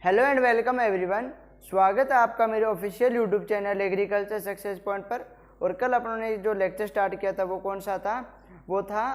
Hello and welcome everyone. स्वागत है आपका मेरे official YouTube channel agriculture success point पर। और कल अपनों ने जो लेक्चर स्टार्ट किया था वो कौन सा था? वो था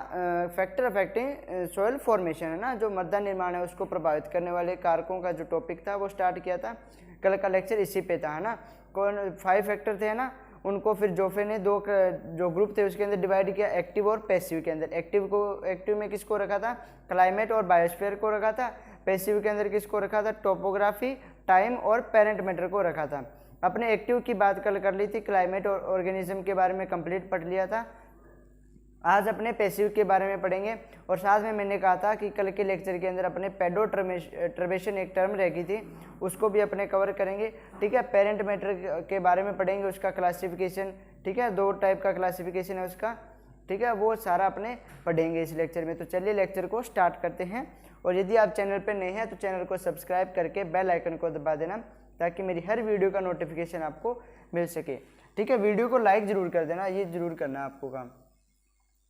फैक्टर अफेक्टिंग सॉइल फॉर्मेशन, है ना, जो मृदा निर्माण है उसको प्रभावित करने वाले कारकों का जो टॉपिक था वो स्टार्ट किया था। कल का लेक्चर इसी पे था, है ना। कौन 5 फैक्टर थे, है ना। उनको फिर जोफे ने दो जो ग्रुप थे उसके अंदर डिवाइड किया, एक्टिव और पैसिव के अंदर। एक्टिव में किसको रखा था? क्लाइमेट और बायोस्फीयर को रखा था। पैसिव के अंदर किसको रखा था? टोपोग्राफी, टाइम और पेरेंट मैटर को रखा था। अपने एक्टिव की बात कल कर ली थी, क्लाइमेट और ऑर्गेनिज्म के बारे में कंप्लीट पढ़ लिया था। आज अपने पैसिव के बारे में पढ़ेंगे। और साथ में मैंने कहा था कि कल के लेक्चर के अंदर अपने पेडोट्रबेशन एक टर्म रह गई थी, उसको भी अपने कवर करेंगे। ठीक है, पेरेंट मैटर के बारे में पढ़ेंगे, उसका क्लासिफिकेशन। ठीक है, 2 टाइप का क्लासिफिकेशन है उसका। ठीक है, वो सारा अपने पढ़ेंगे इस लेक्चर में। तो चलिए लेक्चर को स्टार्ट करते हैं। और यदि आप चैनल पर नए हैं तो चैनल को सब्सक्राइब करके बेल आइकन को दबा देना, ताकि मेरी हर वीडियो का नोटिफिकेशन आपको मिल सके। ठीक है, वीडियो को लाइक ज़रूर कर देना, ये ज़रूर करना आपको काम।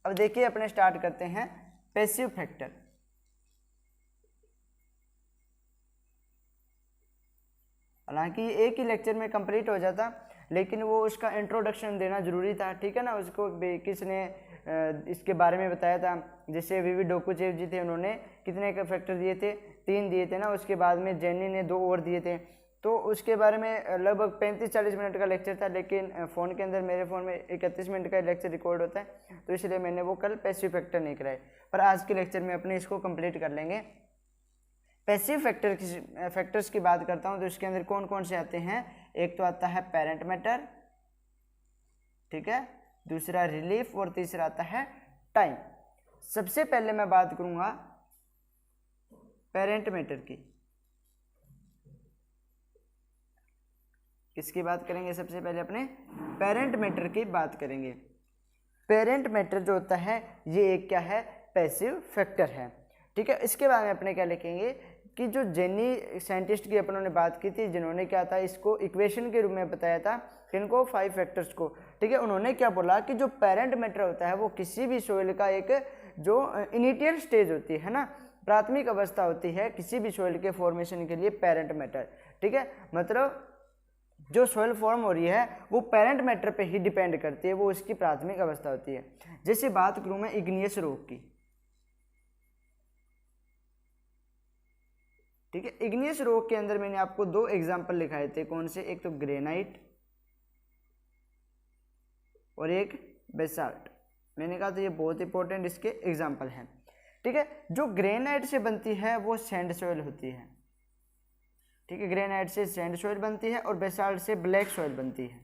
अब देखिए अपने स्टार्ट करते हैं पैसिव फैक्टर। हालांकि एक ही लेक्चर में कंप्लीट हो जाता, लेकिन वो उसका इंट्रोडक्शन देना जरूरी था। ठीक है ना, उसको किसने इसके बारे में बताया था? जैसे वीवी डोकुचेव जी थे, उन्होंने कितने का फैक्टर दिए थे? 3 दिए थे ना। उसके बाद में जेनी ने 2 और दिए थे। तो उसके बारे में लगभग 35-40 मिनट का लेक्चर था, लेकिन फ़ोन के अंदर मेरे फ़ोन में 31 मिनट का लेक्चर रिकॉर्ड होता है, तो इसलिए मैंने वो कल पैसिव फैक्टर नहीं कराए। पर आज के लेक्चर में अपने इसको कंप्लीट कर लेंगे। पैसिव फैक्टर्स की बात करता हूँ तो इसके अंदर कौन कौन से आते हैं? एक तो आता है पेरेंट मैटर, ठीक है, दूसरा रिलीफ और तीसरा आता है टाइम। सबसे पहले मैं बात करूंगा पेरेंट मैटर की। किसकी बात करेंगे? सबसे पहले अपने पेरेंट मैटर की बात करेंगे। पेरेंट मैटर जो होता है ये एक क्या है? पैसिव फैक्टर है। ठीक है, इसके बारे में अपने क्या लिखेंगे कि जो जेनी साइंटिस्ट की अपनों ने बात की थी, जिन्होंने क्या था इसको इक्वेशन के रूप में बताया था, इनको 5 फैक्टर्स को। ठीक है, उन्होंने क्या बोला कि जो पेरेंट मैटर होता है वो किसी भी सॉइल का एक जो इनिशियल स्टेज होती है ना, प्राथमिक अवस्था होती है किसी भी सॉइल के फॉर्मेशन के लिए पेरेंट मैटर। ठीक है, मतलब जो सॉइल फॉर्म हो रही है वो पेरेंट मैटर पे ही डिपेंड करती है, वो उसकी प्राथमिक अवस्था होती है। जैसे बात करूं मैं इग्नियस रॉक की। ठीक है, इग्नियस रॉक के अंदर मैंने आपको 2 एग्जांपल लिखाए थे। कौन से? एक तो ग्रेनाइट और एक बेसाल्ट। मैंने कहा था ये बहुत इंपॉर्टेंट इसके एग्जांपल हैं। ठीक है, जो ग्रेनाइट से बनती है वो सैंड सॉइल होती है। ठीक है, ग्रेनाइट से सैंड सॉइल बनती है और बेसाल्ट से ब्लैक सॉइल बनती है।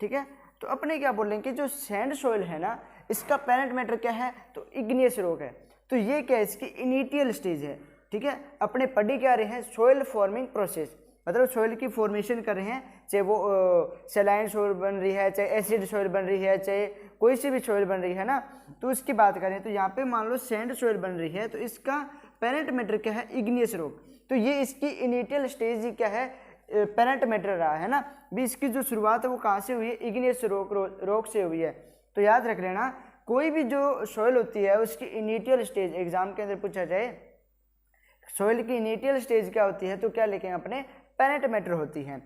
ठीक है, तो अपने क्या बोलेंगे कि जो सैंड सॉइल है ना, इसका पेरेंट मैटर क्या है? तो इग्नियस रॉक है। तो ये क्या है? इसकी इनिशियल स्टेज है। ठीक है, अपने पढ़ी क्या रहे हैं? सॉइल फॉर्मिंग प्रोसेस, मतलब सॉइल की फॉर्मेशन कर रहे हैं, चाहे वो सैलाइन सॉइल बन रही है, चाहे एसिड सॉइल बन रही है, चाहे कोई सी भी सॉइल बन रही है ना, तो उसकी बात करें तो यहाँ पे मान लो सैंड सॉइल बन रही है, तो इसका पेरेंट मैटर क्या है? Igneous rock. तो ये इसकी इनिशियल स्टेज ही क्या है? पेरेंट मैटर रहा है ना। भी इसकी जो शुरुआत है वो कहाँ से हुई है? इग्नियस रॉक से हुई है। तो याद रख लेना, कोई भी जो सॉइल होती है उसकी इनिशियल स्टेज, एग्जाम के अंदर पूछा जाए सॉइल की इनिशियल स्टेज क्या होती है, तो क्या लिखेंगे अपने? पेरेंट मैटर होती है।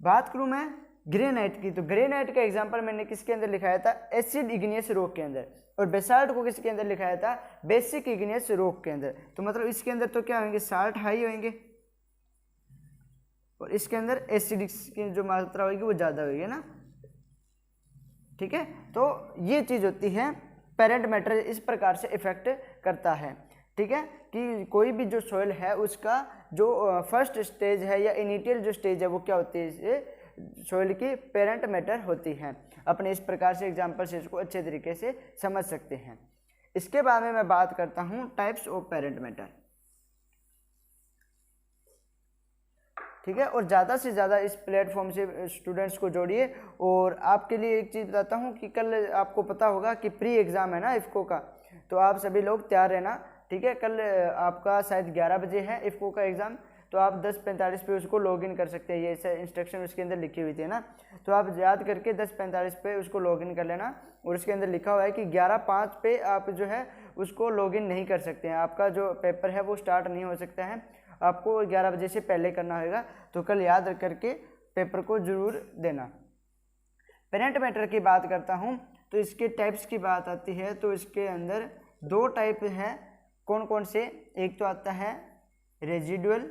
बात करूं मैं ग्रेनाइट की, तो ग्रेनाइट का एग्जांपल मैंने किसके अंदर लिखाया था? एसिड इग्नियस रॉक के अंदर। और बेसाल्ट को किसके अंदर लिखाया था? बेसिक इग्नियस रॉक के अंदर। तो मतलब इसके अंदर तो क्या होंगे? साल्ट हाई होंगे और इसके अंदर एसिड की जो मात्रा होगी वो ज़्यादा होगी ना। ठीक है, तो ये चीज़ होती है, पेरेंट मैटर इस प्रकार से इफेक्ट करता है। ठीक है, कि कोई भी जो सॉइल है उसका जो फर्स्ट स्टेज है या इनिशियल जो स्टेज है वो क्या होती है? सॉइल की पेरेंट मैटर होती है। अपने इस प्रकार से एग्जांपल से इसको अच्छे तरीके से समझ सकते हैं। इसके बारे में मैं बात करता हूँ टाइप्स ऑफ पेरेंट मैटर। ठीक है, और ज़्यादा से ज़्यादा इस प्लेटफॉर्म से स्टूडेंट्स को जोड़िए। और आपके लिए एक चीज़ बताता हूँ कि कल आपको पता होगा कि प्री एग्ज़ाम है ना इफ़को का, तो आप सभी लोग तैयार रहना। ठीक है, कल आपका शायद 11 बजे है इफ़को का एग्ज़ाम, तो आप 10:45 पे उसको लॉगिन कर सकते हैं। ये ऐसा इंस्ट्रक्शन उसके अंदर लिखी हुई थी ना, तो आप याद करके 10:45 पे उसको लॉगिन कर लेना। और उसके अंदर लिखा हुआ है कि 11:05 पे आप जो है उसको लॉगिन नहीं कर सकते हैं। आपका जो पेपर है वो स्टार्ट नहीं हो सकता है, आपको 11 बजे से पहले करना होगा। तो कल याद रख करके पेपर को जरूर देना। पेरेंट मैटर की बात करता हूँ तो इसके टाइप्स की बात आती है तो इसके अंदर 2 टाइप है। कौन कौन से? एक तो आता है रेजिडुअल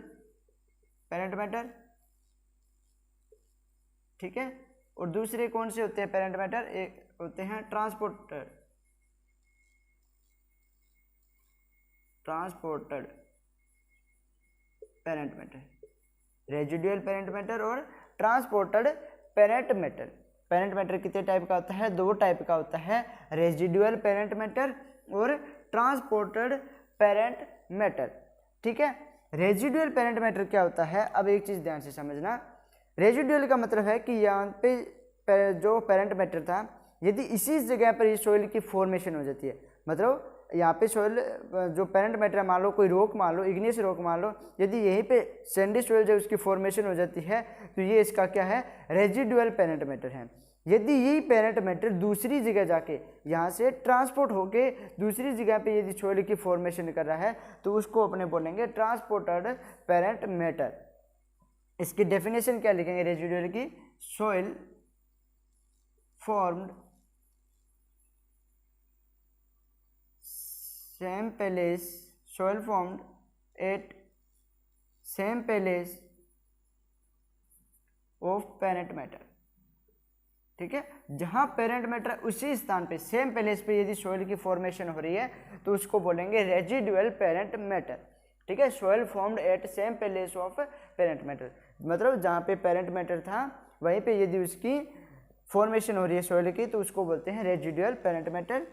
पेरेंट मैटर, ठीक है, और दूसरे कौन से होते हैं पेरेंट मैटर? एक होते हैं transported parent matter, residual parent matter और transported parent matter. Parent matter कितने टाइप का होता है? 2 टाइप का होता है, रेजिडुअल पेरेंट मैटर और ट्रांसपोर्टेड पेरेंट मैटर, ठीक है। रेजिडुअल पेरेंट मैटर क्या होता है? अब एक चीज़ ध्यान से समझना, रेजिडुअल का मतलब है कि यहाँ पे जो पेरेंट मैटर था, यदि इसी जगह पर सॉइल की फॉर्मेशन हो जाती है, मतलब यहाँ पे सॉइल जो पेरेंट मैटर मान लो, कोई रॉक मान लो, इग्नियस रॉक मान लो, यदि यहीं पे सैंडी सॉइल जब उसकी फॉर्मेशन हो जाती है तो ये इसका क्या है? रेजिडुअल पेरेंट मैटर है। यदि यही पेरेंट मैटर दूसरी जगह जाके यहाँ से ट्रांसपोर्ट होके दूसरी जगह पे यदि सॉइल की फॉर्मेशन कर रहा है तो उसको अपने बोलेंगे ट्रांसपोर्टेड पेरेंट मैटर। इसकी डेफिनेशन क्या लिखेंगे रेजिडुअल की? Soil formed same place, soil formed at same place of parent matter, ठीक है। जहां पेरेंट मैटर उसी स्थान पे सेम प्लेस पे यदि सॉइल की फॉर्मेशन हो रही है तो उसको बोलेंगे रेजिडुअल पेरेंट मैटर, ठीक है। Soil formed at same place of parent matter, मतलब जहां पे पेरेंट मैटर था वहीं पे यदि उसकी फॉर्मेशन हो रही है सॉइल की तो उसको बोलते हैं रेजिडुअल पेरेंट मैटर।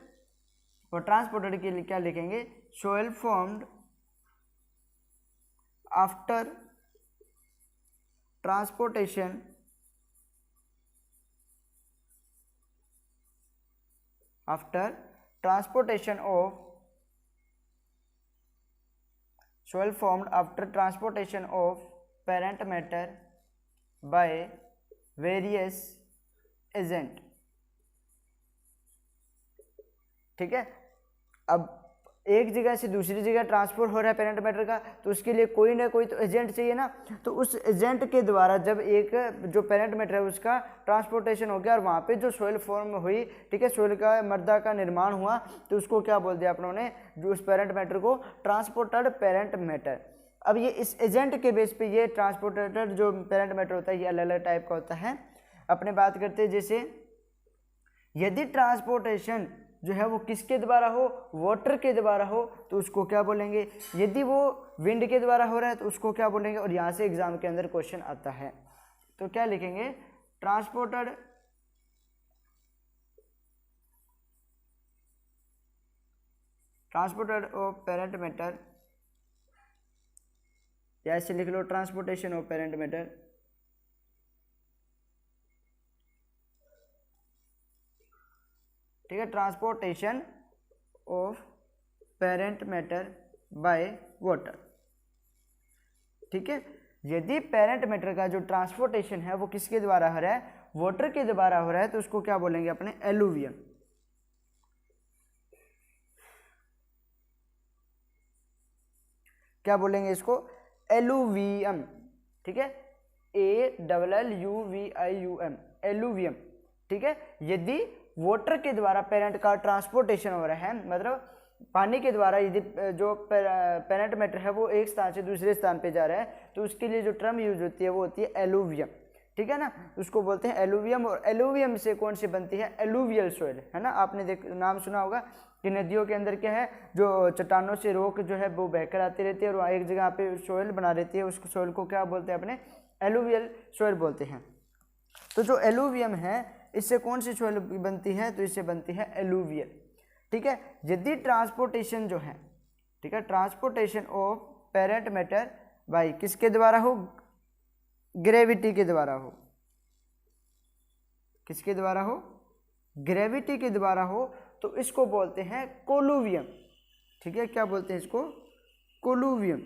और ट्रांसपोर्टेड के लिए क्या लिखेंगे? Soil formed after transportation of soil formed after transportation of parent matter by various agent, ठीक है। अब एक जगह से दूसरी जगह ट्रांसफर हो रहा है पेरेंट मैटर का तो उसके लिए कोई ना कोई तो एजेंट चाहिए ना, तो उस एजेंट के द्वारा जब एक जो पेरेंट मैटर है उसका ट्रांसपोर्टेशन हो गया और वहाँ पे जो सोइल फॉर्म हुई, ठीक है, सोइल का मृदा का निर्माण हुआ तो उसको क्या बोल दिया अपनों ने? जो उस पेरेंट मैटर को ट्रांसपोर्टेड पेरेंट मैटर। अब ये इस एजेंट के बेस पे ये ट्रांसपोर्टेड जो पेरेंट मैटर होता है ये अलग अलग टाइप का होता है। अपने बात करते हैं जैसे यदि ट्रांसपोर्टेशन जो है वो किसके द्वारा हो? वाटर के द्वारा हो तो उसको क्या बोलेंगे? यदि वो विंड के द्वारा हो रहा है तो उसको क्या बोलेंगे? और यहाँ से एग्जाम के अंदर क्वेश्चन आता है तो क्या लिखेंगे? ट्रांसपोर्टेड ऑफ पेरेंट मैटर, या ऐसे लिख लो ट्रांसपोर्टेशन ऑफ पेरेंट मैटर, ठीक है, transportation of parent matter by water, ठीक है। यदि पेरेंट मैटर का जो ट्रांसपोर्टेशन है वो किसके द्वारा हो रहा है? वाटर के द्वारा हो रहा है तो उसको क्या बोलेंगे अपने? एलुवियम, क्या बोलेंगे इसको? एलुवियम, ठीक है, ALLUVIUM, एलुवियम, ठीक है। यदि वाटर के द्वारा पेरेंट का ट्रांसपोर्टेशन हो रहा है, मतलब पानी के द्वारा यदि जो पेरेंट मैटर है वो एक स्थान से दूसरे स्थान पे जा रहा है तो उसके लिए जो टर्म यूज होती है वो होती है एलुवियम, ठीक है ना, उसको बोलते हैं एलुवियम। और एलुवियम से कौन सी बनती है? एलुवियल सोइल, है ना। आपने नाम सुना होगा कि नदियों के अंदर क्या है, जो चट्टानों से रोक जो है वो बहकर आती रहती है और वहाँ एक जगह पे सोइल बना रहती है, उस सोइल को क्या बोलते हैं अपने? एलुवियल सोइल बोलते हैं। तो जो एलुवियम है इससे कौन सी सोइल बनती है? तो इससे बनती है एलुवियल, ठीक है। यदि ट्रांसपोर्टेशन जो है, ठीक है, transportation of parent matter bye किसके द्वारा हो? ग्रेविटी के द्वारा हो। किसके द्वारा हो? ग्रेविटी के द्वारा हो तो इसको बोलते हैं कोलुवियम, ठीक है। क्या बोलते हैं इसको? कोलुवियम,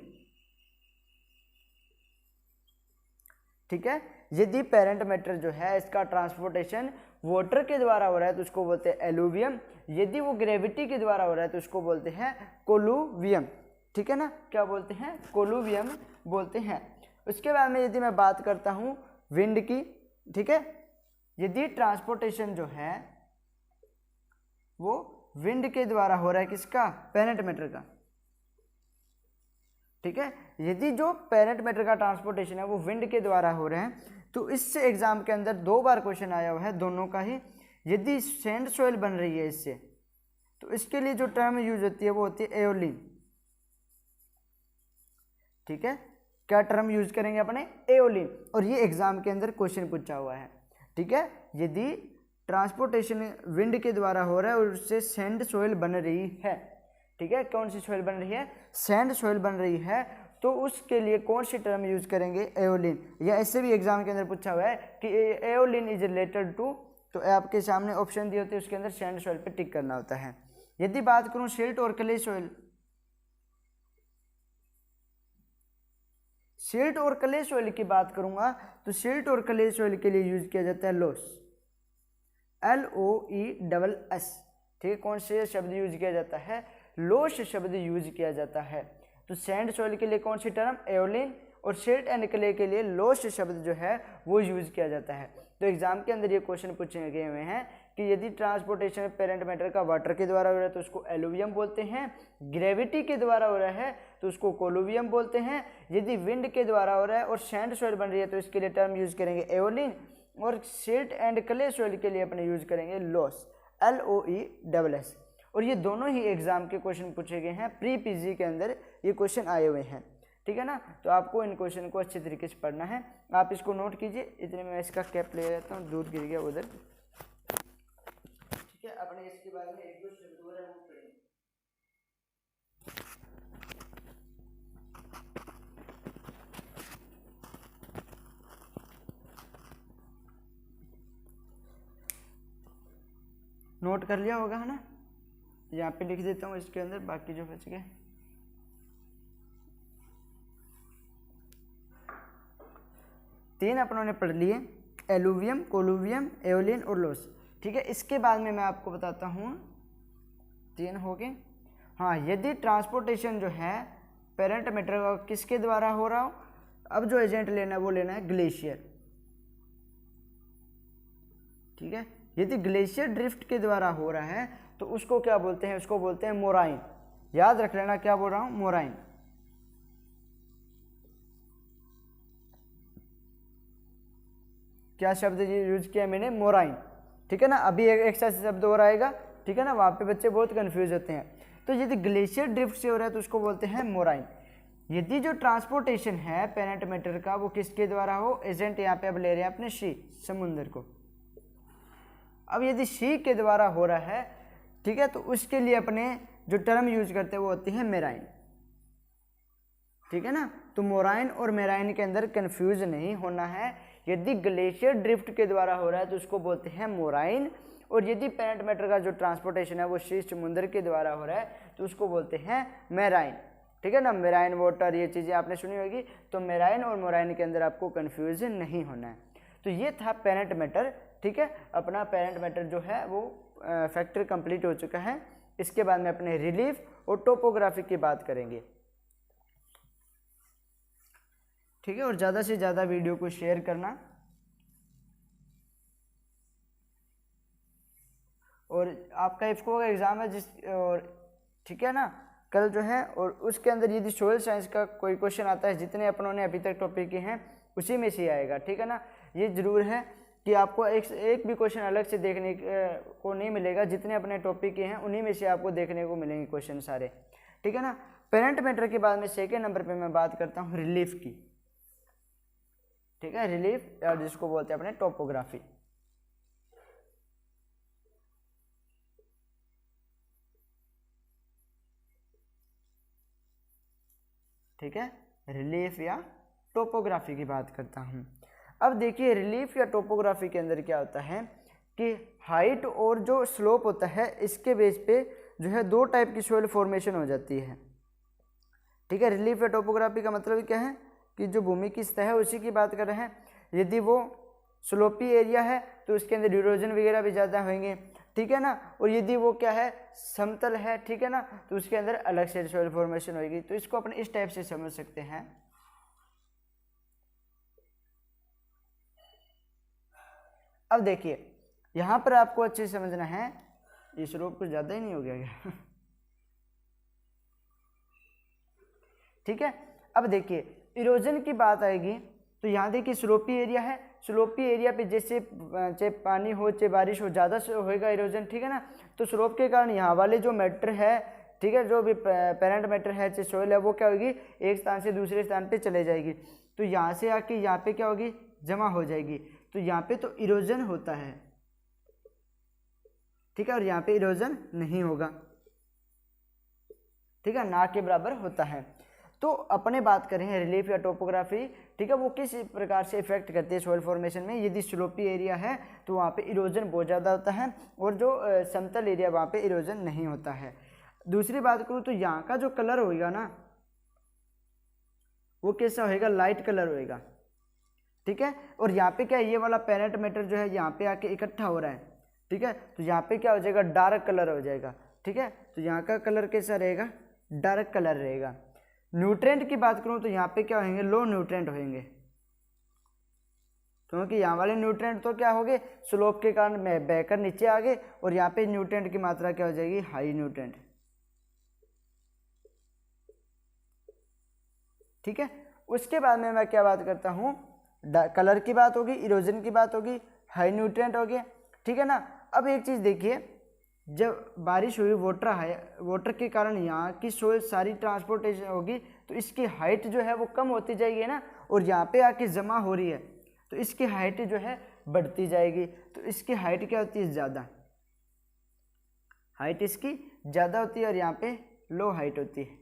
ठीक है। यदि पेरेंट मैटर जो है इसका ट्रांसपोर्टेशन वाटर के द्वारा हो रहा है तो उसको बोलते हैं एलुवियम, यदि वो ग्रेविटी के द्वारा हो रहा है तो उसको बोलते हैं कोलुवियम। ठीक है ना, क्या बोलते हैं? कोलुवियम बोलते हैं। उसके बाद में यदि मैं बात करता हूँ विंड की, ठीक है, यदि ट्रांसपोर्टेशन जो है वो विंड के द्वारा हो रहा है, किसका? पेरेंट मैटर का। ठीक है, यदि जो पेरेंट मैटर का ट्रांसपोर्टेशन है वो विंड के द्वारा हो रहे हैं तो इससे एग्जाम के अंदर 2 बार क्वेश्चन आया हुआ है, दोनों का ही। यदि सैंड सोइल बन रही है इससे, तो इसके लिए जो टर्म यूज होती है वो होती है एओलिन। ठीक है, क्या टर्म यूज करेंगे अपने? एओलिन। और ये एग्जाम के अंदर क्वेश्चन पूछा हुआ है। ठीक है, यदि ट्रांसपोर्टेशन विंड के द्वारा हो रहा है और उससे सैंड सोइल बन रही है, ठीक है, कौन सी सोइल बन रही है? सैंड सोइल बन रही है, तो उसके लिए कौन सी टर्म यूज करेंगे? एओलिन। या ऐसे भी एग्जाम के अंदर पूछा हुआ है कि एओलिन इज रिलेटेड टू, तो आपके सामने ऑप्शन दिए होते हैं, उसके अंदर सैंड सोइल पे टिक करना होता है। यदि बात करूं सिल्ट और क्ले सोइल, सिल्ट और क्ले सोइल की बात करूंगा तो सिल्ट और क्ले सोइल के लिए यूज किया जाता है लोस, LOESS। ठीक है, कौन से शब्द यूज किया जाता है? लोस शब्द यूज किया जाता है। तो सैंड सोइल के लिए कौन सी टर्म? एओलिन। और सिल्ट एंड क्ले के लिए लोस शब्द जो है वो यूज किया जाता है। तो एग्जाम के अंदर ये क्वेश्चन पूछे गए हुए हैं कि यदि ट्रांसपोर्टेशन पेरेंट मैटर का वाटर के द्वारा हो रहा है तो उसको एलुवियम बोलते हैं, ग्रेविटी के द्वारा हो रहा है तो उसको कोलुवियम बोलते हैं, यदि विंड के द्वारा हो रहा है और सैंड सोइल बन रही है तो इसके लिए टर्म यूज करेंगे एओलिन, और सिल्ट एंड क्ले सोइल के लिए अपने यूज करेंगे लोस, LOESS। और ये दोनों ही एग्जाम के क्वेश्चन पूछे गए हैं, प्री पीजी के अंदर ये क्वेश्चन आए हुए हैं। ठीक है ना, तो आपको इन क्वेश्चन को अच्छे तरीके से पढ़ना है। आप इसको नोट कीजिए। इतने में इसका कैप ले लेता हूँ, दूध गिर गया उधर। ठीक है, अपने इसके बारे में 1-2 शब्द और है वो पढ़ेंगे। नोट कर लिया होगा, है ना? यहाँ पे लिख देता हूँ इसके अंदर, बाकी जो बच गए। तीन अपनों ने पढ़ लिए, एलुवियम, कोलुवियम, एओलिन और लोस। ठीक है, इसके बाद में मैं आपको बताता हूँ, 3 हो गए। हाँ, यदि ट्रांसपोर्टेशन जो है पेरेंट मैटर किसके द्वारा हो रहा हो, अब जो एजेंट लेना है वो लेना है ग्लेशियर। ठीक है, यदि ग्लेशियर ड्रिफ्ट के द्वारा हो रहा है तो उसको क्या बोलते हैं? उसको बोलते हैं मोराइन। याद रख लेना, क्या बोल रहा हूं? मोराइन। क्या शब्द यूज किया मैंने? मोराइन। ठीक है ना, अभी एक सा शब्द और आएगा। ठीक है ना, वहां पे बच्चे बहुत कंफ्यूज होते हैं। तो यदि ग्लेशियर ड्रिफ्ट से हो रहा है तो उसको बोलते हैं मोराइन। यदि जो ट्रांसपोर्टेशन है पेरेंट मैटर का वो किसके द्वारा हो? एजेंट यहाँ पे अब ले रहे हैं अपने सी, समुद्र को। अब यदि सी के द्वारा हो रहा है, ठीक है, तो उसके लिए अपने जो टर्म यूज करते हैं वो होती है मेराइन। ठीक है ना, तो मोराइन और मेराइन के अंदर कंफ्यूज नहीं होना है। यदि ग्लेशियर ड्रिफ्ट के द्वारा हो रहा है तो उसको बोलते हैं मोराइन, और यदि पेरेंट मैटर का जो ट्रांसपोर्टेशन है वो सी, समुद्र के द्वारा हो रहा है तो उसको बोलते हैं मेराइन। ठीक है ना, मेराइन वाटर, ये चीज़ें आपने सुनी होगी। तो मेराइन और मोराइन के अंदर आपको कंफ्यूजन नहीं होना है। तो ये था पेरेंट मैटर। ठीक है, अपना पेरेंट मैटर जो है वो फैक्टर कंप्लीट हो चुका है। इसके बाद में अपने रिलीफ और टोपोग्राफी की बात करेंगे। ठीक है, और ज़्यादा से ज़्यादा वीडियो को शेयर करना, और आपका इफ्को का एग्ज़ाम है और ठीक है ना, कल जो है, और उसके अंदर यदि सोयल साइंस का कोई क्वेश्चन आता है, जितने अपनों ने अभी तक टॉपिक किए हैं उसी में से आएगा। ठीक है ना, ये जरूर है कि आपको एक भी क्वेश्चन अलग से देखने को नहीं मिलेगा। जितने अपने टॉपिक के हैं उन्हीं में से आपको देखने को मिलेंगे क्वेश्चन सारे। ठीक है ना, पेरेंट मैटर के बाद में सेकेंड नंबर पे मैं बात करता हूँ रिलीफ की। ठीक है, रिलीफ, या जिसको बोलते हैं अपने टोपोग्राफी। ठीक है, रिलीफ या टोपोग्राफी की बात करता हूँ। अब देखिए, रिलीफ या टोपोग्राफी के अंदर क्या होता है कि हाइट और जो स्लोप होता है इसके बेस पे जो है 2 टाइप की सोइल फॉर्मेशन हो जाती है। ठीक है, रिलीफ या टोपोग्राफी का मतलब क्या है कि जो भूमि की सतह है उसी की बात कर रहे हैं। यदि वो स्लोपी एरिया है तो उसके अंदर इरोजन वगैरह भी ज़्यादा होंगे, ठीक है ना। और यदि वो क्या है, समतल है, ठीक है ना, तो उसके अंदर अलग से सॉइल फॉर्मेशन होगी। तो इसको अपन इस टाइप से समझ सकते हैं। अब देखिए यहाँ पर आपको अच्छे से समझना है, ये स्लोप कुछ ज़्यादा ही नहीं हो गया क्या ठीक है। अब देखिए इरोजन की बात आएगी तो यहाँ देखिए स्लोपी एरिया है, स्लोपी एरिया पे जैसे चाहे पानी हो चाहे बारिश हो, ज़्यादा होएगा इरोजन, ठीक है ना। तो स्लोप के कारण यहाँ वाले जो मैटर है, ठीक है, जो भी पेरेंट मैटर है चाहे सोइल है, वो क्या होगी, एक स्थान से दूसरे स्थान पे चले जाएगी। तो यहाँ से आके यहाँ पे क्या होगी, जमा हो जाएगी। तो यहाँ पे तो इरोजन होता है, ठीक है, और यहाँ पे इरोजन नहीं होगा, ठीक है, ना के बराबर होता है। तो अपने बात करें रिलीफ या टोपोग्राफी, ठीक है, वो किस प्रकार से इफेक्ट करती है सॉइल फॉर्मेशन में। यदि स्लोपी एरिया है तो वहाँ पे इरोजन बहुत ज़्यादा होता है, और जो समतल एरिया वहाँ पे इरोजन नहीं होता है। दूसरी बात करूँ तो यहाँ का जो कलर होगा ना, वो कैसा होएगा, लाइट कलर होएगा, ठीक है। और यहाँ पे क्या है, ये वाला पेरेंट मैटर जो है यहाँ पे आके इकट्ठा हो रहा है, ठीक है, तो यहाँ पे क्या हो जाएगा, डार्क कलर हो जाएगा, ठीक है। तो यहाँ का कलर कैसा रहेगा, डार्क कलर रहेगा। न्यूट्रेंट की बात करूँ तो यहाँ पे क्या होंगे, लो न्यूट्रेंट होंगे, क्योंकि यहाँ वाले न्यूट्रेंट तो क्या हो गए, स्लोप के कारण बहकर नीचे आ गए, और यहाँ पे न्यूट्रेंट की मात्रा क्या हो जाएगी, हाई न्यूट्रेंट, ठीक है। उसके बाद में मैं क्या बात करता हूँ, कलर की बात होगी, इरोजन की बात होगी, हाई न्यूट्रेंट हो गया, ठीक है ना। अब एक चीज़ देखिए, जब बारिश हुई, वाटर के कारण यहाँ की सोइल सारी ट्रांसपोर्टेशन होगी, तो इसकी हाइट जो है वो कम होती जाएगी ना, और यहाँ पे आके जमा हो रही है तो इसकी हाइट जो है बढ़ती जाएगी। तो इसकी हाइट क्या होती है, ज़्यादा, हाइट इसकी ज़्यादा होती है, और यहाँ पे लो हाइट होती है,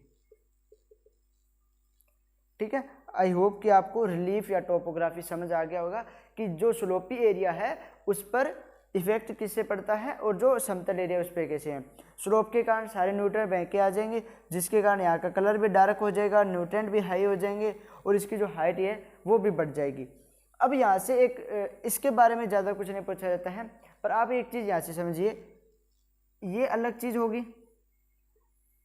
ठीक है। आई होप कि आपको रिलीफ या टोपोग्राफी समझ आ गया होगा कि जो स्लोपी एरिया है उस पर इफेक्ट किससे पड़ता है, और जो समतल एरिया उस पर कैसे है। स्लोप के कारण सारे न्यूट्रेंट बह के आ जाएंगे, जिसके कारण यहाँ का कलर भी डार्क हो जाएगा, न्यूट्रेंट भी हाई हो जाएंगे, और इसकी जो हाइट है वो भी बढ़ जाएगी। अब यहाँ से एक इसके बारे में ज़्यादा कुछ नहीं पूछा जाता है, पर आप एक चीज़ यहाँ से समझिए, ये अलग चीज़ होगी,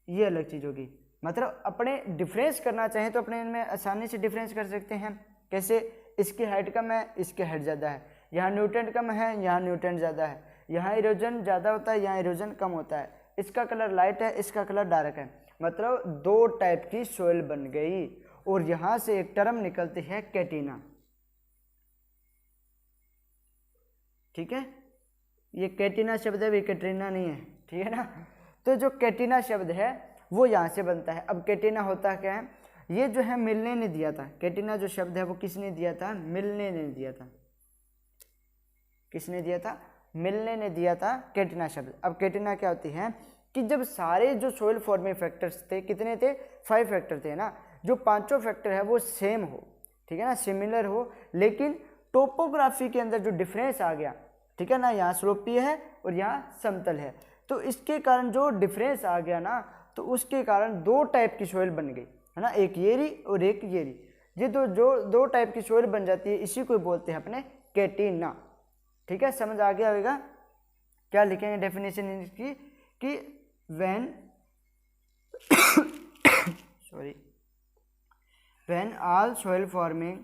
ये अलग चीज़ होगी। मतलब अपने डिफरेंस करना चाहें तो अपने इनमें आसानी से डिफरेंस कर सकते हैं। कैसे, इसकी हाइट कम है, इसकी हाइट ज़्यादा है, यहाँ न्यूट्रेंट कम है, यहाँ न्यूट्रेंट ज़्यादा है, यहाँ इरोजन ज़्यादा होता है, यहाँ इरोजन कम होता है, इसका कलर लाइट है, इसका कलर डार्क है। मतलब दो टाइप की सोइल बन गई, और यहाँ से एक टर्म निकलती है कैटिना, ठीक है। ये कैटिना शब्द है, ये कैटरीना नहीं है, ठीक है ना। तो जो कैटिना शब्द है वो यहाँ से बनता है। अब कैटिना होता क्या है, ये जो है मिलने ने दिया था, कैटिना जो शब्द है वो किसने दिया था, मिलने ने दिया था। किसने दिया था, मिलने ने दिया था कैटिना शब्द। अब कैटिना क्या होती है कि जब सारे जो सोइल फॉर्मिंग फैक्टर्स थे, कितने थे, 5 फैक्टर थे ना, जो पांचों फैक्टर है वो सेम हो, ठीक है ना, सिमिलर हो, लेकिन टोपोग्राफी के अंदर जो डिफरेंस आ गया, ठीक है ना, यहाँ स्लोपी है और यहाँ समतल है, तो इसके कारण जो डिफरेंस आ गया ना, तो उसके कारण दो टाइप की सोइल बन गई, है ना, एक येरी और एक येरी। ये दो टाइप की सोइल बन जाती है, इसी को बोलते हैं अपने कैटिना, ठीक है। समझ आ गया होगा। क्या लिखेंगे डेफिनेशन इसकी कि when sorry when all soil forming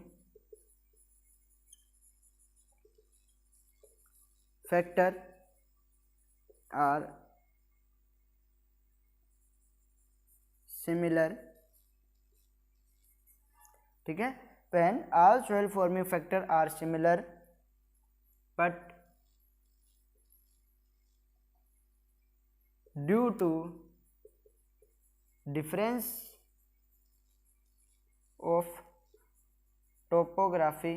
factor are similar, ठीक है, when all soil forming factor are similar but due to difference of topography,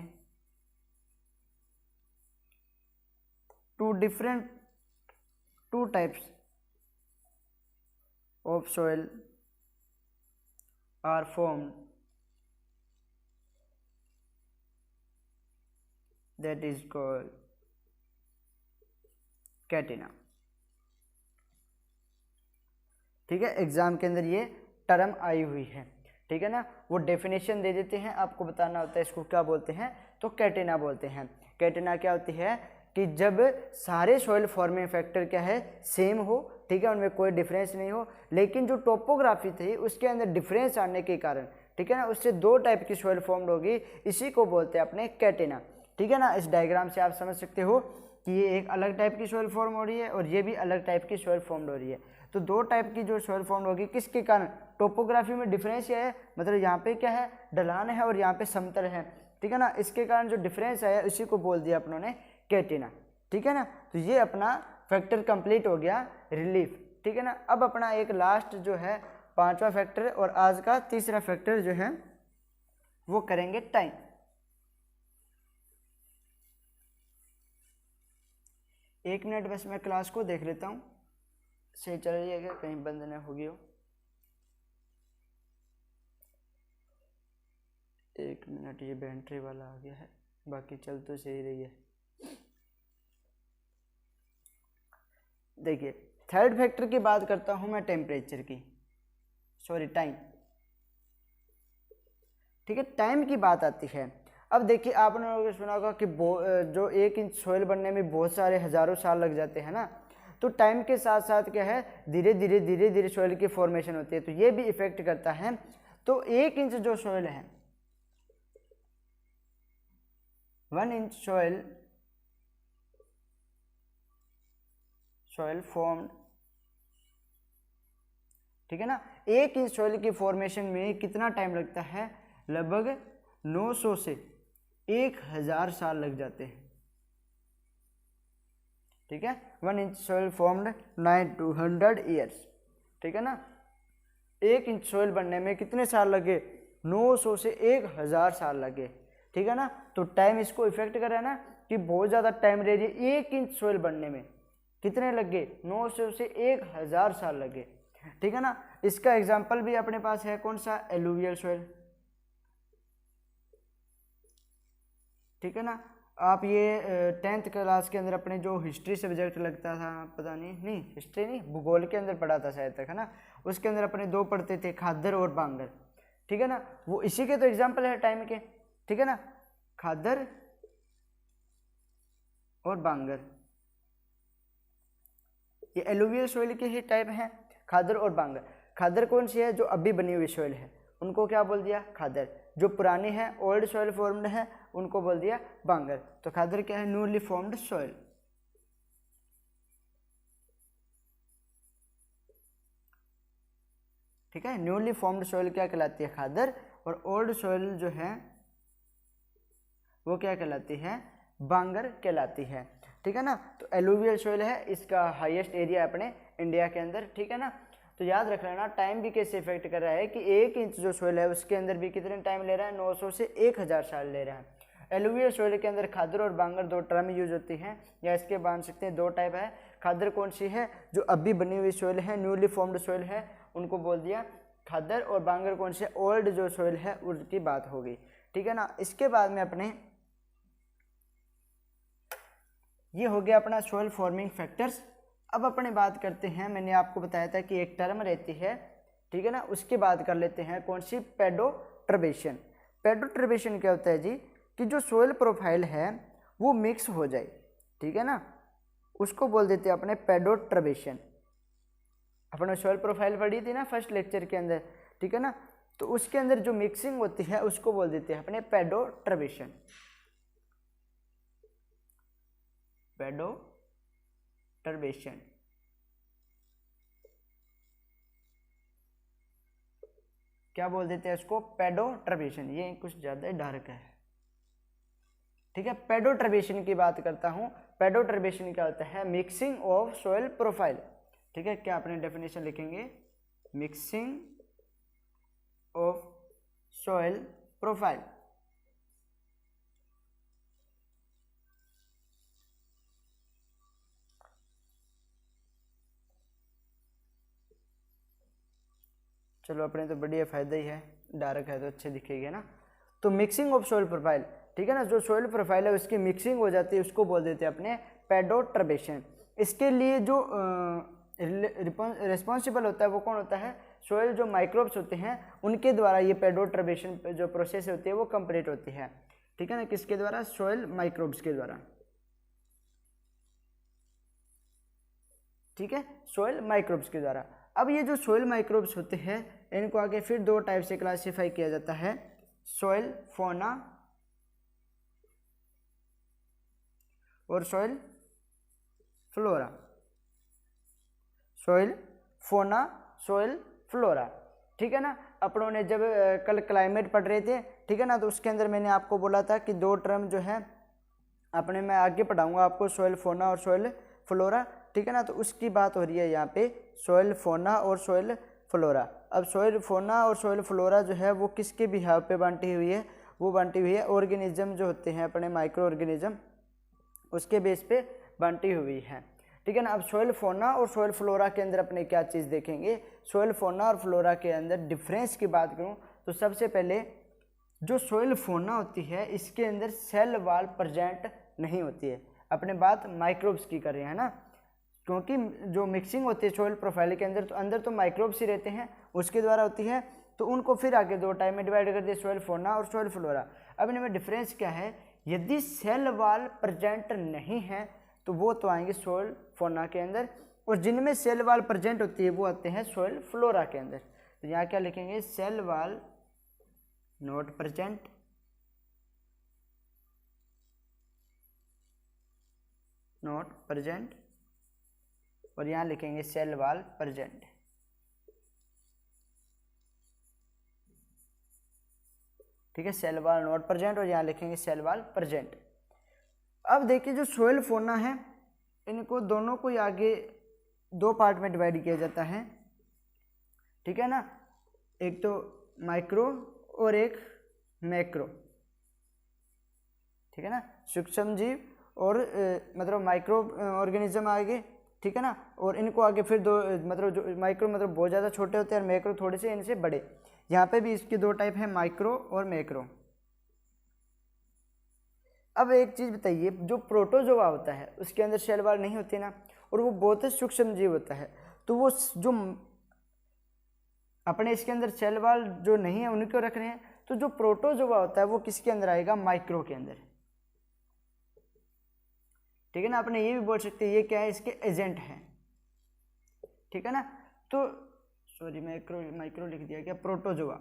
two types of soil are formed, that is called कैटिना, ठीक है। Exam के अंदर ये term आई हुई है, ठीक है ना। वो डेफिनेशन दे देते हैं, आपको बताना होता है इसको क्या बोलते हैं, तो कैटिना बोलते हैं। कैटेना क्या होती है कि जब सारे सॉइल फॉर्मिंग फैक्टर क्या है सेम हो, ठीक है, उनमें कोई डिफरेंस नहीं हो, लेकिन जो टोपोग्राफी थी उसके अंदर डिफरेंस आने के कारण, ठीक है ना, उससे दो टाइप की सॉइल फॉर्म्ड होगी, इसी को बोलते हैं अपने कैटेना, ठीक है ना। इस डायग्राम से आप समझ सकते हो कि ये एक अलग टाइप की सॉइल फॉर्म हो रही है और ये भी अलग टाइप की सॉइल फॉर्म्ड हो रही है। तो दो टाइप की जो सॉइल फॉर्म्ड होगी किसके कारण, टोपोग्राफी में डिफरेंस है, मतलब यहाँ पे क्या है ढलान है और यहाँ पे समतल है, ठीक है ना, इसके कारण जो डिफरेंस है उसी को बोल दिया अपनों ने कैटेना, ठीक है ना। तो ये अपना फैक्टर कंप्लीट हो गया रिलीफ, ठीक है ना। अब अपना एक लास्ट जो है पांचवा फैक्टर और आज का तीसरा फैक्टर जो है वो करेंगे टाइम। एक मिनट बस मैं क्लास को देख लेता हूँ सही चल रही है क्या, कहीं बंद न हो गई हो। एक मिनट, ये बैटरी वाला आ गया है, बाकी चल तो सही रही है। देखिए थर्ड फैक्टर की बात करता हूँ मैं टेम्परेचर की, सॉरी टाइम, ठीक है, टाइम की बात आती है। अब देखिए आपने लोगों ने सुना होगा कि जो 1 इंच सॉइल बनने में बहुत सारे हजारों साल लग जाते हैं ना, तो टाइम के साथ साथ क्या है धीरे धीरे सॉइल की फॉर्मेशन होती है, तो ये भी इफेक्ट करता है। तो 1 इंच जो सॉइल है, 1 इंच सॉइल फॉर्म्ड, ठीक है ना, 1 इंच सॉइल की फॉर्मेशन में कितना टाइम लगता है, लगभग 900 से 1000 साल लग जाते हैं, ठीक है। 1 इंच सॉइल फॉर्म्ड 900 ईयर्स, ठीक है ना। 1 इंच सॉइल बनने में कितने साल लगे, 900 से 1000 साल लगे, ठीक है ना। तो टाइम इसको इफेक्ट कर रहा है ना कि बहुत ज़्यादा टाइम ले रही है, 1 इंच सॉइल बनने में कितने लगे, 900 से 1000 साल लगे, ठीक है ना। इसका एग्जाम्पल भी अपने पास है, कौन सा, एलुवियल सॉइल, ठीक है ना। आप ये 10th क्लास के अंदर अपने जो हिस्ट्री सब्जेक्ट लगता था, पता नहीं हिस्ट्री नहीं, भूगोल के अंदर पढ़ा था शायद तक, है ना, उसके अंदर अपने दो पढ़ते थे, खादर और बांगर, ठीक है ना, वो इसी के तो एग्जाम्पल है टाइम के, ठीक है ना, खादर और बांगर, ये एलुवियल सॉइल के ही टाइप हैं, खादर और बांगर। खादर कौन सी है, जो अभी बनी हुई सॉइल है उनको क्या बोल दिया, खादर। जो पुरानी है ओल्ड सॉइल फॉर्म्ड है उनको बोल दिया बांगर। तो खादर क्या है, न्यूली फॉर्म्ड सॉइल, ठीक है, न्यूली फॉर्म्ड सॉइल क्या कहलाती है, खादर, और ओल्ड सॉइल जो है वो क्या कहलाती है, बांगर कहलाती है, ठीक है ना। तो एलुवियल सॉइल है, इसका हाईएस्ट एरिया अपने इंडिया के अंदर, ठीक है ना। तो याद रख लेना टाइम भी कैसे इफेक्ट कर रहा है कि 1 इंच जो सॉइल है उसके अंदर भी कितने टाइम ले रहा है, 900 से 1000 साल ले रहा है। एलुवियल सॉइल के अंदर खादर और बांगर दो टर्म यूज होती हैं, या इसके मान सकते हैं दो टाइप है। खादर कौन सी है, जो अभी बनी हुई सॉइल है, न्यूली फॉर्म्ड सॉइल है, उनको बोल दिया खादर, और बांगर कौन से, ओल्ड जो सॉइल है उसकी बात हो गई, ठीक है ना। इसके बाद में अपने ये हो गया अपना सॉइल फॉर्मिंग फैक्टर्स। अब अपने बात करते हैं, मैंने आपको बताया था कि एक टर्म रहती है, ठीक है ना, उसकी बात कर लेते हैं, कौन सी, पेडोट्रबेशन। पेडोट्रबेशन क्या होता है जी, कि जो सॉइल प्रोफाइल है वो मिक्स हो जाए, ठीक है ना, उसको बोल देते हैं अपने पेडोट्रबेशन। अपने सॉइल प्रोफाइल पढ़ी थी ना फर्स्ट लेक्चर के अंदर, ठीक है ना, तो उसके अंदर जो मिक्सिंग होती है उसको बोल देते हैं अपने पेडोट्रबेशन, पेडोट्रबेशन। क्या बोल देते हैं इसको, पेडोट्रबेशन। ये कुछ ज्यादा डार्क है, ठीक है। पेडोट्रबेशन की बात करता हूं, पेडोट्रबेशन क्या होता है, मिक्सिंग ऑफ सॉइल प्रोफाइल, ठीक है। क्या अपने डेफिनेशन लिखेंगे, मिक्सिंग ऑफ सॉइल प्रोफाइल, चलो अपने तो बढ़िया फायदा ही है, डार्क है तो अच्छे दिखेगा ना। तो मिक्सिंग ऑफ सॉइल प्रोफाइल, ठीक है ना, जो सॉइल प्रोफाइल है उसकी मिक्सिंग हो जाती है उसको बोल देते हैं अपने पेडोट्रबेशन। इसके लिए जो रिस्पॉन्सिबल होता है वो कौन होता है, सॉइल जो माइक्रोब्स होते हैं उनके द्वारा ये पेडोट्रबेशन जो प्रोसेस होती है वो कंप्लीट होती है, ठीक है ना, किसके द्वारा, सोयल माइक्रोब्स के द्वारा, ठीक है, सोयल माइक्रोब्स के द्वारा। अब ये जो सोयल माइक्रोब्स होते हैं इनको आगे फिर दो टाइप से क्लासिफाई किया जाता है, सोयल फौना और soil flora, soil fauna, soil flora, ठीक है ना। अपनों ने जब कल क्लाइमेट पढ़ रहे थे, ठीक है ना, तो उसके अंदर मैंने आपको बोला था कि दो टर्म जो है अपने मैं आगे पढ़ाऊंगा आपको, सोयल फौना और सोयल फ्लोरा, ठीक है ना। तो उसकी बात हो रही है यहाँ पे, सोयल फौना और सोयल फ्लोरा। अब सोयल फौना और सोयल फ्लोरा जो है वो किसके बिहाव पे बांटी हुई है, वो बांटी हुई है ऑर्गेनिज्म जो होते हैं अपने माइक्रो ऑर्गेनिज्म, उसके बेस पे बांटी हुई है, ठीक है ना। अब सोयल फौना और सोयल फ्लोरा के अंदर अपने क्या चीज़ देखेंगे, सोयल फौना और फ्लोरा के अंदर डिफरेंस की बात करूँ तो सबसे पहले जो सोयल फौना होती है इसके अंदर सेल वाल प्रेजेंट नहीं होती है। अपने बात माइक्रोब्स की कर रहे हैं ना, क्योंकि जो मिक्सिंग होती है सोयल प्रोफाइल के अंदर तो अंदर तो माइक्रोब्स ही रहते हैं, उसके द्वारा होती है। तो उनको फिर आगे दो टाइप में डिवाइड कर दिया, सोयल फौना और सोयल फ्लोरा। अब इनमें डिफरेंस क्या है, यदि सेल वाल प्रेजेंट नहीं है तो वो तो आएंगे सोयल फौना के अंदर, और जिनमें सेल वाल प्रेजेंट होती है वो आते हैं सोयल फ्लोरा के अंदर। तो यहाँ क्या लिखेंगे, cell wall not present, not present, और यहाँ लिखेंगे सेल वाल प्रेजेंट, ठीक है, सेल वाल नॉट प्रेजेंट, और यहाँ लिखेंगे सेल वाल प्रेजेंट। अब देखिए जो सोयल फौना है इनको दोनों को आगे दो पार्ट में डिवाइड किया जाता है, ठीक है ना, एक तो माइक्रो और एक मैक्रो, ठीक है ना, सूक्ष्म जीव और मतलब माइक्रो ऑर्गेनिज्म आगे, ठीक है ना, और इनको आगे फिर दो मतलब जो माइक्रो मतलब बहुत ज़्यादा छोटे होते हैं और मैक्रो थोड़े से इनसे बड़े। यहाँ पे भी इसके दो टाइप है, माइक्रो और मैक्रो। अब एक चीज़ बताइए, जो प्रोटोजोआ होता है उसके अंदर सेल वाल नहीं होती ना, और वो बहुत ही सूक्ष्म जीव होता है, तो वो जो अपने इसके अंदर सेल वाल जो नहीं है उनको रख रहे हैं, तो जो प्रोटोजोआ होता है वो किसके अंदर आएगा, माइक्रो के अंदर, ठीक है ना। अपने ये भी बोल सकते हैं ये क्या है, इसके एजेंट हैं, ठीक है ना। तो सॉरी माइक्रो माइक्रो लिख दिया क्या, प्रोटोजोआ,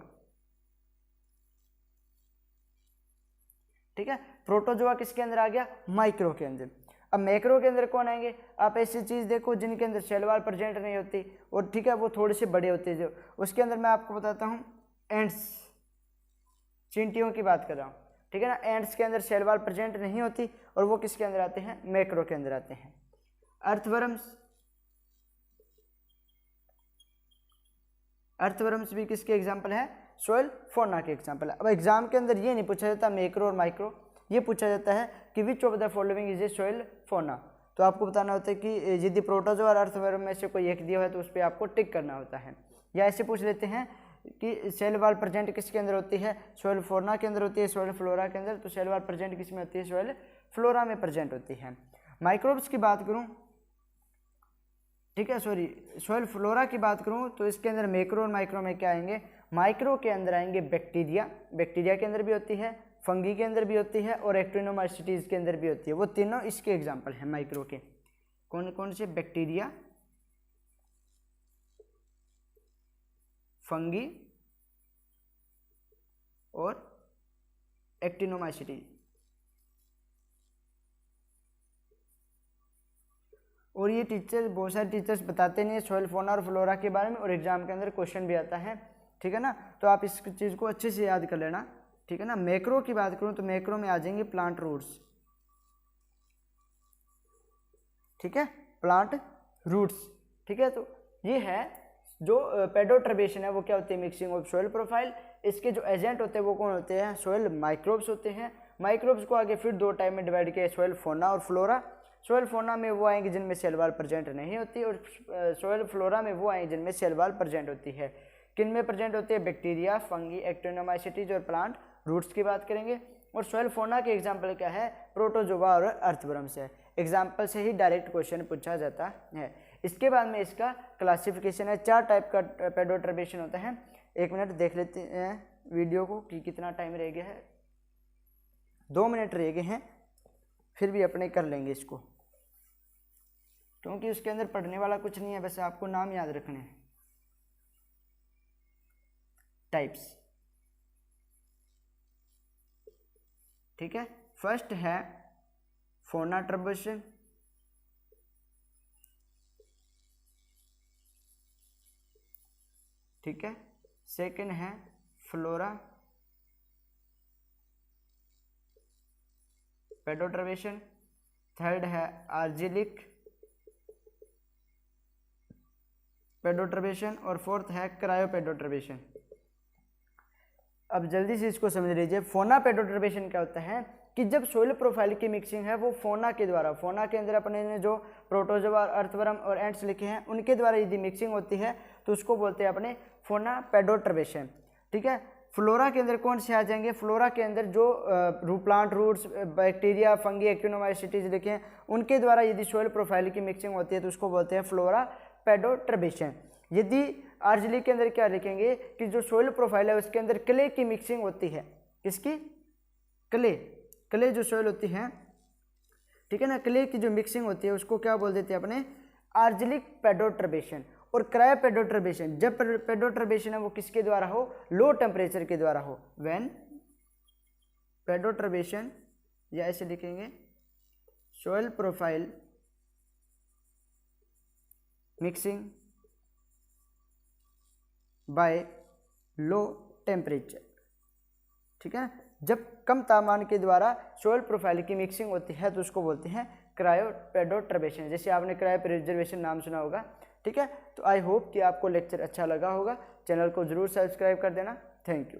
ठीक है, प्रोटोजोआ किसके अंदर आ गया, माइक्रो के अंदर। अब मैक्रो के अंदर कौन आएंगे, आप ऐसी चीज देखो जिनके अंदर सेल वाल प्रेजेंट नहीं होती और ठीक है वो थोड़े से बड़े होते हैं, जो उसके अंदर मैं आपको बताता हूँ, एंड्स, चींटियों की बात कर रहा हूँ, ठीक है ना। एंड्स के अंदर सेल वाल प्रेजेंट नहीं होती और वो किसके अंदर आते हैं, मैक्रो के अंदर आते हैं। अर्थवर्म्स, अर्थवर्म्स भी किसके एग्जाम्पल है, सोयल फौना के एग्जाम्पल है। अब एग्जाम के अंदर ये नहीं पूछा जाता मैक्रो और माइक्रो, ये पूछा जाता है कि which of the following is a soil fauna. तो आपको बताना होता है कि यदि प्रोटोजोआ और अर्थवर्म में से कोई एक दिया है तो उस पर आपको टिक करना होता है। या ऐसे पूछ लेते हैं कि सेल वाल प्रेजेंट किसके अंदर होती है, सोयल फौना के अंदर होती है, सोयल फ्लोरा के अंदर, तो सेल वाल प्रेजेंट किस में होती है, सोयल फ्लोरा में प्रेजेंट होती है। माइक्रोब्स की बात करूँ, ठीक है, सॉरी सोयल फ्लोरा की बात करूँ तो इसके अंदर मैक्रो और माइक्रो में क्या आएंगे, माइक्रो के अंदर आएंगे बैक्टीरिया, बैक्टीरिया के अंदर भी होती है, फंगी के अंदर भी होती है और एक्टिनोमाइसीटीज के अंदर भी होती है। वो तीनों इसके एग्जाम्पल हैं माइक्रो के। कौन कौन से, बैक्टीरिया, फंगी और एक्टिनोमाइसीटीज। और ये टीचर बहुत सारे टीचर्स बताते नहीं है सोयल फौना और फ्लोरा के बारे में, और एग्जाम के अंदर क्वेश्चन भी आता है, ठीक है ना। तो आप इस चीज़ को अच्छे से याद कर लेना, ठीक है ना। मैक्रो की बात करूँ तो मैक्रो में आ जाएंगे प्लांट रूट्स, ठीक है, प्लांट रूट्स, ठीक है। तो ये है जो पेडोटर्बेशन है वो क्या होती है, मिक्सिंग ऑफ सोयल प्रोफाइल। इसके जो एजेंट होते हैं वो कौन होते हैं, सोयल माइक्रोब्स होते हैं। माइक्रोब्स को आगे फिर दो टाइप में डिवाइड किया, सोयल फौना और फ्लोरा। सोयल फौना में वो आएंगे जिनमें सेल वाल प्रेजेंट नहीं होती, और सोयल फ्लोरा में वो आएंगे जिनमें सेल वाल प्रेजेंट होती है। किन में प्रेजेंट होती है, बैक्टीरिया, फंगी, एक्टिनोमाइसीटीज और प्लांट रूट्स की बात करेंगे। और सोयल फौना के एग्जाम्पल क्या है, प्रोटोजोआ और अर्थवर्म्स है। एग्जाम्पल से ही डायरेक्ट क्वेश्चन पूछा जाता है। इसके बाद में इसका क्लासिफिकेशन है, 4 टाइप का पेडोटर्बेशन होता है। 1 मिनट देख लेते हैं वीडियो को कि कितना टाइम रह गया है, 2 मिनट रह गए हैं, फिर भी अपने कर लेंगे इसको, क्योंकि उसके अंदर पढ़ने वाला कुछ नहीं है, बस आपको नाम याद रखने हैं। टाइप्स, ठीक है। फर्स्ट है फोनाट्रबेशन, ठीक है। सेकंड है फ्लोरा पेडोट्रबेशन, थर्ड है आर्जिलिक पेडोट्रबेशन और फोर्थ है क्रायोपेडोट्रबेशन। अब जल्दी से इसको समझ लीजिए। फोना पेडोट्रबेशन क्या होता है कि जब सोइल प्रोफाइल की मिक्सिंग है वो फोना के द्वारा, फोना के अंदर अपने ने जो प्रोटोजोआ, अर्थवर्म और एंट्स लिखे हैं उनके द्वारा यदि मिक्सिंग होती है तो उसको बोलते हैं अपने फोना पेडोट्रबेशन, ठीक है। फ्लोरा के अंदर कौन से आ जाएंगे, फ्लोरा के अंदर जो प्लांट रूट्स, बैक्टीरिया, फंगी, एक्टिनोमाइसीटीज लिखे हैं उनके द्वारा यदि सोइल प्रोफाइल की मिक्सिंग होती है तो उसको बोलते हैं फ्लोरा पेडोट्रबेशन। यदि आर्जिली के अंदर क्या लिखेंगे कि जो सोइल प्रोफाइल है उसके अंदर क्ले की मिक्सिंग होती है, किसकी, क्ले जो सोइल होती है, ठीक है ना, क्ले की जो मिक्सिंग होती है उसको क्या बोल देते हैं अपने आर्जिलिक पेडोट्रबेशन। और क्रायोपेडोट्रबेशन, जब पेडोट्रबेशन है वो किसके द्वारा हो, लो टेम्परेचर के द्वारा हो। व्हेन पेडोट्रबेशन, या ऐसे लिखेंगे soil profile mixing by low temperature, ठीक है। जब कम तापमान के द्वारा सोइल प्रोफाइल की मिक्सिंग होती है तो उसको बोलते हैं क्रायोपेडोट्रबेशन, जैसे आपने क्रायोप्रिजर्वेशन नाम सुना होगा, ठीक है। तो आई होप कि आपको लेक्चर अच्छा लगा होगा। चैनल को जरूर सब्सक्राइब कर देना। Thank you.